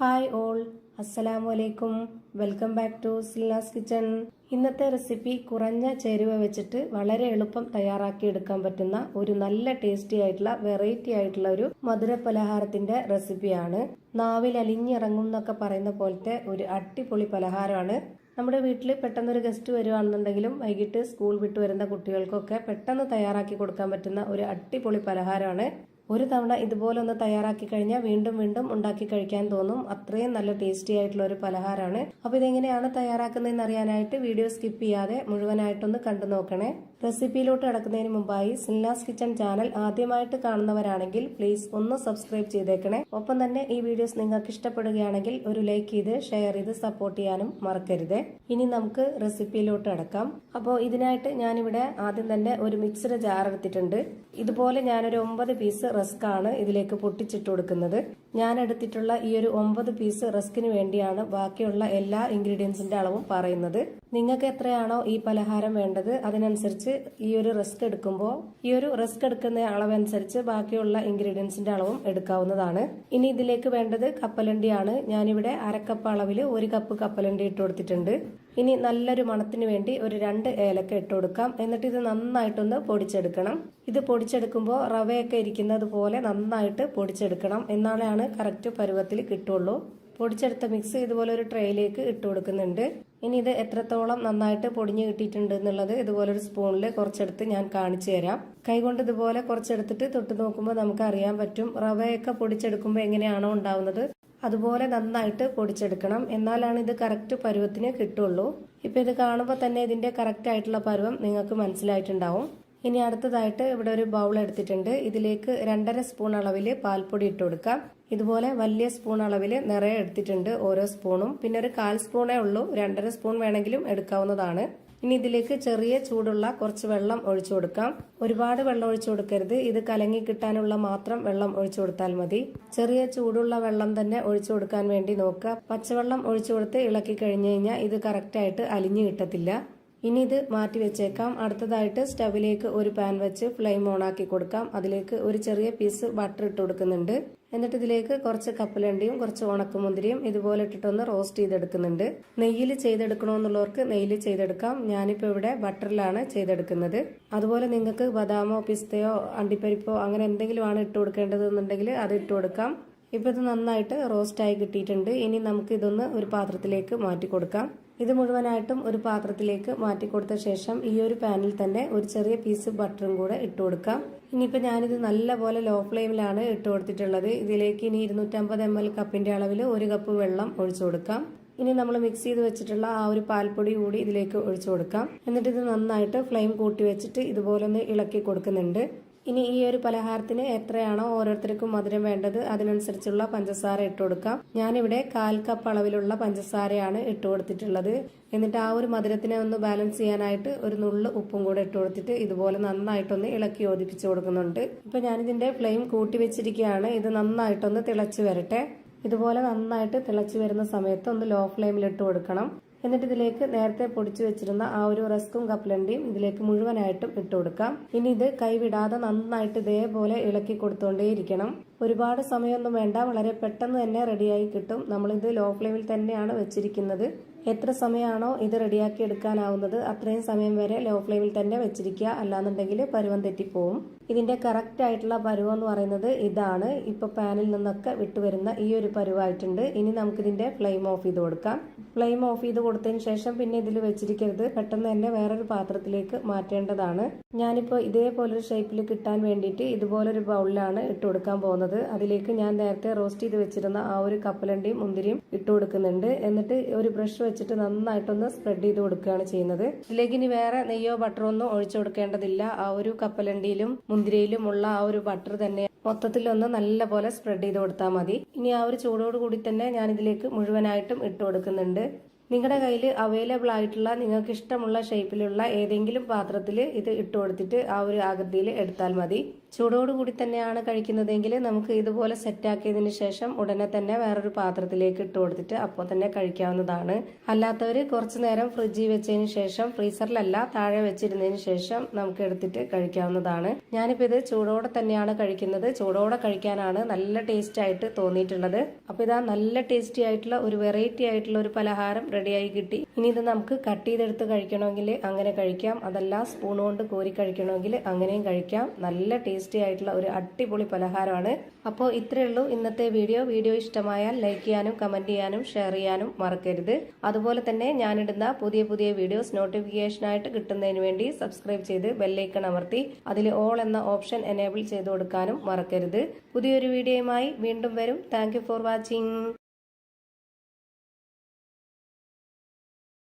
Hi all, അസ്സലാമു അലൈക്കും. Welcome back to Silna's kitchen. ഇന്നത്തെ റെസിപ്പി കുറഞ്ഞ ചേരുവ വെച്ചിട്ട് വളരെ എളുപ്പം തയ്യാറാക്കി എടുക്കാൻ പറ്റുന്ന ഒരു നല്ല ടേസ്റ്റി ആയിട്ടുള്ള വെറൈറ്റി ആയിട്ടുള്ള ഒരു മധുര പലഹാരത്തിന്റെ റെസിപ്പിയാണ്. നാവിൽ അലിഞ്ഞിറങ്ങും എന്നൊക്കെ പറയുന്ന പോലത്തെ ഒരു അടിപൊളി പലഹാരമാണ്. നമ്മുടെ വീട്ടിൽ പെട്ടെന്നൊരു ഗസ്റ്റ് വരുവാണെന്നുണ്ടെങ്കിലും വൈകിട്ട് സ്കൂൾ വിട്ട് വരുന്ന കുട്ടികൾക്കൊക്കെ പെട്ടെന്ന് തയ്യാറാക്കി കൊടുക്കാൻ പറ്റുന്ന ഒരു അടിപൊളി പലഹാരമാണ്. ഒരു തവണ ഇതുപോലെ ഒന്ന് തയ്യാറാക്കി കഴിഞ്ഞാൽ വീണ്ടും വീണ്ടും ഉണ്ടാക്കി കഴിക്കാൻ തോന്നും. അത്രയും നല്ല ടേസ്റ്റി ആയിട്ടുള്ള ഒരു പലഹാരമാണ്. അപ്പൊ ഇതെങ്ങനെയാണ് തയ്യാറാക്കുന്നതെന്ന് അറിയാനായിട്ട് വീഡിയോ സ്കിപ്പ് ചെയ്യാതെ മുഴുവനായിട്ടൊന്ന് കണ്ടു നോക്കണേ. റെസിപ്പിയിലോട്ട് കടക്കുന്നതിന് മുമ്പായി സിൽനാസ് കിച്ചൺ ചാനൽ ആദ്യമായിട്ട് കാണുന്നവരാണെങ്കിൽ പ്ലീസ് ഒന്ന് സബ്സ്ക്രൈബ് ചെയ്തേക്കണേ. ഒപ്പം തന്നെ ഈ വീഡിയോസ് നിങ്ങൾക്ക് ഇഷ്ടപ്പെടുകയാണെങ്കിൽ ഒരു ലൈക്ക് ചെയ്ത് ഷെയർ ചെയ്ത് സപ്പോർട്ട് ചെയ്യാനും മറക്കരുത്. ഇനി നമുക്ക് റെസിപ്പിയിലോട്ട് കടക്കാം. അപ്പോൾ ഇതിനായിട്ട് ഞാനിവിടെ ആദ്യം തന്നെ ഒരു മിക്സഡ് ജാർ എടുത്തിട്ടുണ്ട്. ഇതുപോലെ ഞാനൊരു 9 പീസ് റസ്ക് ആണ് ഇതിലേക്ക് പൊട്ടിച്ചിട്ട് കൊടുക്കുന്നത്. ഞാൻ എടുത്തിട്ടുള്ള ഈ ഒരു 9 പീസ് റസ്കിന് വേണ്ടിയാണ് ബാക്കിയുള്ള എല്ലാ ഇൻഗ്രീഡിയൻസിന്റെ അളവും പറയുന്നത്. നിങ്ങൾക്ക് എത്രയാണോ ഈ പലഹാരം വേണ്ടത് അതിനനുസരിച്ച് ഈ ഒരു റസ്ക് എടുക്കുമ്പോൾ ഈ ഒരു റസ്ക് എടുക്കുന്ന അളവനുസരിച്ച് ബാക്കിയുള്ള ഇൻഗ്രീഡിയൻസിന്റെ അളവും എടുക്കാവുന്നതാണ്. ഇനി ഇതിലേക്ക് വേണ്ടത് കപ്പലണ്ടിയാണ്. ഞാനിവിടെ അരക്കപ്പ് അളവിൽ 1 കപ്പ് കപ്പലണ്ടി ഇട്ട് കൊടുത്തിട്ടുണ്ട്. ഇനി നല്ലൊരു മണത്തിന് വേണ്ടി ഒരു 2 ഏലക്ക ഇട്ട് കൊടുക്കാം. എന്നിട്ട് ഇത് നന്നായിട്ടൊന്ന് പൊടിച്ചെടുക്കണം. ഇത് പൊടിച്ചെടുക്കുമ്പോൾ റവയൊക്കെ ഇരിക്കുന്നത് പോലെ നന്നായിട്ട് പൊടിച്ചെടുക്കണം. എന്നാലാണ് കറക്റ്റ് പരുവത്തിൽ കിട്ടുള്ളൂ. പൊടിച്ചെടുത്ത മിക്സ് ഇതുപോലെ ഒരു ട്രേയിലേക്ക് ഇട്ട് കൊടുക്കുന്നുണ്ട്. ഇനി ഇത് എത്രത്തോളം നന്നായിട്ട് പൊടിഞ്ഞു കിട്ടിയിട്ടുണ്ട് എന്നുള്ളത് ഇതുപോലെ ഒരു സ്പൂണിൽ കുറച്ചെടുത്ത് ഞാൻ കാണിച്ചു തരാം. കൈകൊണ്ട് ഇതുപോലെ കുറച്ചെടുത്തിട്ട് തൊട്ട് നോക്കുമ്പോൾ നമുക്ക് അറിയാൻ പറ്റും റവയൊക്കെ പൊടിച്ചെടുക്കുമ്പോൾ എങ്ങനെയാണോ ഉണ്ടാവുന്നത് അതുപോലെ നന്നായിട്ട് പൊടിച്ചെടുക്കണം. എന്നാലാണ് ഇത് കറക്റ്റ് പരുവത്തിന് കിട്ടുള്ളൂ. ഇപ്പൊ ഇത് കാണുമ്പോൾ തന്നെ ഇതിന്റെ കറക്റ്റ് ആയിട്ടുള്ള പരുവം നിങ്ങൾക്ക് മനസ്സിലായിട്ടുണ്ടാവും. ഇനി അടുത്തതായിട്ട് ഇവിടെ ഒരു ബൗൾ എടുത്തിട്ടുണ്ട്. ഇതിലേക്ക് 2.5 സ്പൂൺ അളവിൽ പാൽപ്പൊടി ഇട്ട് കൊടുക്കാം. ഇതുപോലെ വലിയ സ്പൂൺ അളവിൽ നിറയെ എടുത്തിട്ടുണ്ട് ഓരോ സ്പൂണും. പിന്നെ ഒരു 1/4 സ്പൂണേ ഉള്ളൂ. 2.5 സ്പൂൺ വേണമെങ്കിലും എടുക്കാവുന്നതാണ്. ഇനി ഇതിലേക്ക് ചെറിയ ചൂടുള്ള കുറച്ച് വെള്ളം ഒഴിച്ചു കൊടുക്കാം. ഒരുപാട് വെള്ളം ഒഴിച്ചു കൊടുക്കരുത്. ഇത് കലങ്ങി കിട്ടാനുള്ള മാത്രം വെള്ളം ഒഴിച്ചു കൊടുത്താൽ മതി. ചെറിയ ചൂടുള്ള വെള്ളം തന്നെ ഒഴിച്ചു കൊടുക്കാൻ വേണ്ടി നോക്കുക. പച്ചവെള്ളം ഒഴിച്ചു കൊടുത്ത് ഇളക്കി കഴിഞ്ഞു കഴിഞ്ഞാൽ ഇത് കറക്റ്റായിട്ട് അലിഞ്ഞു കിട്ടത്തില്ല. ഇനി ഇത് മാറ്റി വെച്ചേക്കാം. അടുത്തതായിട്ട് സ്റ്റവിലേക്ക് ഒരു പാൻ വെച്ച് ഫ്ലെയിം ഓൺ ആക്കി കൊടുക്കാം. അതിലേക്ക് ഒരു ചെറിയ പീസ് ബട്ടർ ഇട്ട് കൊടുക്കുന്നുണ്ട്. എന്നിട്ട് ഇതിലേക്ക് കുറച്ച് കപ്പലണ്ടിയും കുറച്ച് ഉണക്കമുന്തിരിയും ഇതുപോലെ ഇട്ടിട്ടൊന്ന് റോസ്റ്റ് ചെയ്തെടുക്കുന്നുണ്ട്. നെയ്യിൽ ചെയ്തെടുക്കണമെന്നുള്ളവർക്ക് നെയ്യിൽ ചെയ്തെടുക്കാം. ഞാനിപ്പോൾ ഇവിടെ ബട്ടറിലാണ് ചെയ്തെടുക്കുന്നത്. അതുപോലെ നിങ്ങൾക്ക് ബദാമോ പിസ്തയോ അണ്ടിപ്പരിപ്പോ അങ്ങനെ എന്തെങ്കിലും ആണ് ഇട്ട് കൊടുക്കേണ്ടതെന്നുണ്ടെങ്കിൽ അത് ഇട്ട് കൊടുക്കാം. ഇപ്പൊ ഇത് നന്നായിട്ട് റോസ്റ്റ് ആയി കിട്ടിയിട്ടുണ്ട്. ഇനി നമുക്ക് ഇതൊന്ന് ഒരു പാത്രത്തിലേക്ക് മാറ്റി കൊടുക്കാം. ഇത് മുഴുവനായിട്ടും ഒരു പാത്രത്തിലേക്ക് മാറ്റി കൊടുത്ത ശേഷം ഈ ഒരു പാനിൽ തന്നെ ഒരു ചെറിയ പീസ് ബട്ടറും കൂടെ ഇട്ട് കൊടുക്കാം. ഇനിയിപ്പോൾ ഞാനിത് നല്ലപോലെ ലോ ഫ്ലെയിമിലാണ് ഇട്ട് കൊടുത്തിട്ടുള്ളത്. ഇതിലേക്ക് ഇനി 250 ml കപ്പിന്റെ അളവിൽ 1 കപ്പ് വെള്ളം ഒഴിച്ചു കൊടുക്കാം. ഇനി നമ്മൾ മിക്സ് ചെയ്ത് വെച്ചിട്ടുള്ള ആ ഒരു പാൽപ്പൊടി കൂടി ഇതിലേക്ക് ഒഴിച്ചു കൊടുക്കാം. എന്നിട്ട് ഇത് നന്നായിട്ട് ഫ്ലെയിം കൂട്ടി വെച്ചിട്ട് ഇതുപോലെ ഒന്ന് ഇളക്കി കൊടുക്കുന്നുണ്ട്. ഇനി ഈ ഒരു പലഹാരത്തിന് എത്രയാണോ ഓരോരുത്തർക്കും മധുരം വേണ്ടത് അതിനനുസരിച്ചുള്ള പഞ്ചസാര ഇട്ട് കൊടുക്കാം. ഞാനിവിടെ 1/4 കപ്പ് അളവിലുള്ള പഞ്ചസാരയാണ് ഇട്ട് കൊടുത്തിട്ടുള്ളത്. എന്നിട്ട് ആ ഒരു മധുരത്തിനെ ഒന്ന് ബാലൻസ് ചെയ്യാനായിട്ട് ഒരു നുള്ളു ഉപ്പും കൂടെ ഇട്ട് കൊടുത്തിട്ട് ഇതുപോലെ നന്നായിട്ടൊന്ന് ഇളക്കി യോജിപ്പിച്ചു കൊടുക്കുന്നുണ്ട്. ഇപ്പൊ ഞാനിതിന്റെ ഫ്ലെയിം കൂട്ടി വെച്ചിരിക്കുകയാണ്. ഇത് നന്നായിട്ടൊന്ന് തിളച്ച് വരട്ടെ. ഇതുപോലെ നന്നായിട്ട് തിളച്ച് വരുന്ന സമയത്ത് ഒന്ന് ലോ ഫ്ലെയിമിൽ ഇട്ട് കൊടുക്കണം. എന്നിട്ട് ഇതിലേക്ക് നേരത്തെ പൊടിച്ചു വെച്ചിരുന്ന ആ ഒരു റസ്കും കപ്പലണ്ടിയും ഇതിലേക്ക് മുഴുവനായിട്ടും ഇട്ട് കൊടുക്കാം. ഇനി ഇത് കൈവിടാതെ നന്നായിട്ട് ഇതേപോലെ ഇളക്കി കൊടുത്തോണ്ടേയിരിക്കണം. ഒരുപാട് സമയമൊന്നും വേണ്ട. വളരെ പെട്ടെന്ന് തന്നെ റെഡിയായി കിട്ടും. നമ്മളിത് ലോ ഫ്ലെയിമിൽ തന്നെയാണ് വെച്ചിരിക്കുന്നത്. എത്ര സമയമാണോ ഇത് റെഡിയാക്കി എടുക്കാനാവുന്നത് അത്രയും സമയം വരെ ലോ ഫ്ലെയിമിൽ തന്നെ വെച്ചിരിക്കുക. അല്ലാന്നുണ്ടെങ്കിൽ പരുവം തെറ്റിപ്പോവും. ഇതിന്റെ കറക്റ്റ് ആയിട്ടുള്ള പരുവം എന്ന് പറയുന്നത് ഇതാണ്. ഇപ്പൊ പാനിൽ നിന്നൊക്കെ വിട്ടുവരുന്ന ഈ ഒരു പരുവായിട്ടുണ്ട്. ഇനി നമുക്കിതിന്റെ ഫ്ലെയിം ഓഫ് ചെയ്ത് കൊടുക്കാം. ഫ്ലെയിം ഓഫ് ചെയ്ത് കൊടുത്തതിന് ശേഷം പിന്നെ ഇതിൽ വെച്ചിരിക്കരുത്. പെട്ടെന്ന് തന്നെ വേറൊരു പാത്രത്തിലേക്ക് മാറ്റേണ്ടതാണ്. ഞാനിപ്പോൾ ഇതേപോലൊരു ഷേപ്പിൽ കിട്ടാൻ വേണ്ടിയിട്ട് ഇതുപോലൊരു ബൗളിലാണ് ഇട്ട് കൊടുക്കാൻ പോകുന്നത്. അതിലേക്ക് ഞാൻ നേരത്തെ റോസ്റ്റ് ചെയ്ത് വെച്ചിരുന്ന ആ ഒരു കപ്പലണ്ടിയും മുന്തിരിയും ഇട്ട് കൊടുക്കുന്നുണ്ട്. എന്നിട്ട് ഒരു ബ്രഷ് വെച്ചിട്ട് നന്നായിട്ടൊന്ന് സ്പ്രെഡ് ചെയ്ത് കൊടുക്കുകയാണ് ചെയ്യുന്നത്. ഇതിലേക്ക് ഇനി വേറെ നെയ്യോ ബട്ടറോ ഒന്നും ഒഴിച്ചു കൊടുക്കേണ്ടതില്ല. ആ ഒരു കപ്പലണ്ടിയിലും മുന്തിരിയിലും ഉള്ള ആ ഒരു ബട്ടർ തന്നെ മൊത്തത്തിലൊന്ന് നല്ലപോലെ സ്പ്രെഡ് ചെയ്ത് കൊടുത്താൽ മതി. ഇനി ആ ഒരു ചൂടോട് കൂടി തന്നെ ഞാൻ ഇതിലേക്ക് മുഴുവനായിട്ടും ഇട്ട് കൊടുക്കുന്നുണ്ട്. നിങ്ങളുടെ കയ്യിൽ അവൈലബിൾ ആയിട്ടുള്ള നിങ്ങൾക്ക് ഇഷ്ടമുള്ള ഷേപ്പിലുള്ള ഏതെങ്കിലും പാത്രത്തിൽ ഇത് ഇട്ട് കൊടുത്തിട്ട് ആ ഒരു ആകൃതിയിൽ എടുത്താൽ മതി. ചൂടോടുകൂടി തന്നെയാണ് കഴിക്കുന്നതെങ്കിൽ നമുക്ക് ഇതുപോലെ സെറ്റാക്കിയതിന് ശേഷം ഉടനെ തന്നെ വേറൊരു പാത്രത്തിലേക്ക് ഇട്ട് കൊടുത്തിട്ട് അപ്പോൾ തന്നെ കഴിക്കാവുന്നതാണ്. അല്ലാത്തവർ കുറച്ചു നേരം ഫ്രിഡ്ജിൽ വെച്ചതിന് ശേഷം, ഫ്രീസറിലല്ല താഴെ വെച്ചിരുന്നതിന് ശേഷം നമുക്ക് എടുത്തിട്ട് കഴിക്കാവുന്നതാണ്. ഞാനിപ്പോൾ ഇത് ചൂടോടെ തന്നെയാണ് കഴിക്കുന്നത്. ചൂടോടെ കഴിക്കാനാണ് നല്ല ടേസ്റ്റ് ആയിട്ട് തോന്നിയിട്ടുള്ളത്. അപ്പോൾ ഇതാ നല്ല ടേസ്റ്റി ആയിട്ടുള്ള ഒരു വെറൈറ്റി ആയിട്ടുള്ള ഒരു പലഹാരം റെഡിയായി കിട്ടി. ഇനി ഇത് നമുക്ക് കട്ട് ചെയ്തെടുത്ത് കഴിക്കണമെങ്കിൽ അങ്ങനെ കഴിക്കാം, അതല്ല സ്പൂൺ കൊണ്ട് കോരി കഴിക്കണമെങ്കിൽ അങ്ങനെയും കഴിക്കാം. നല്ല ടേസ്റ്റി ആയിട്ടുള്ള ഒരു അടിപൊളി പലഹാരമാണ്. അപ്പോൾ ഇത്രയേ ഉള്ളൂ ഇന്നത്തെ വീഡിയോ. വീഡിയോ ഇഷ്ടമായാൽ ലൈക്ക് ചെയ്യാനും കമന്റ് ചെയ്യാനും ഷെയർ ചെയ്യാനും മറക്കരുത്. അതുപോലെ തന്നെ ഞാനിടുന്ന പുതിയ പുതിയ വീഡിയോസ് നോട്ടിഫിക്കേഷനായിട്ട് കിട്ടുന്നതിന് വേണ്ടി സബ്സ്ക്രൈബ് ചെയ്ത് ബെല്ലൈക്കൺ അമർത്തി അതിൽ ഓൾ എന്ന ഓപ്ഷൻ എനേബിൾ ചെയ്ത് കൊടുക്കാനും മറക്കരുത്. പുതിയൊരു വീഡിയോയുമായി വീണ്ടും വരും. Thank you for watching.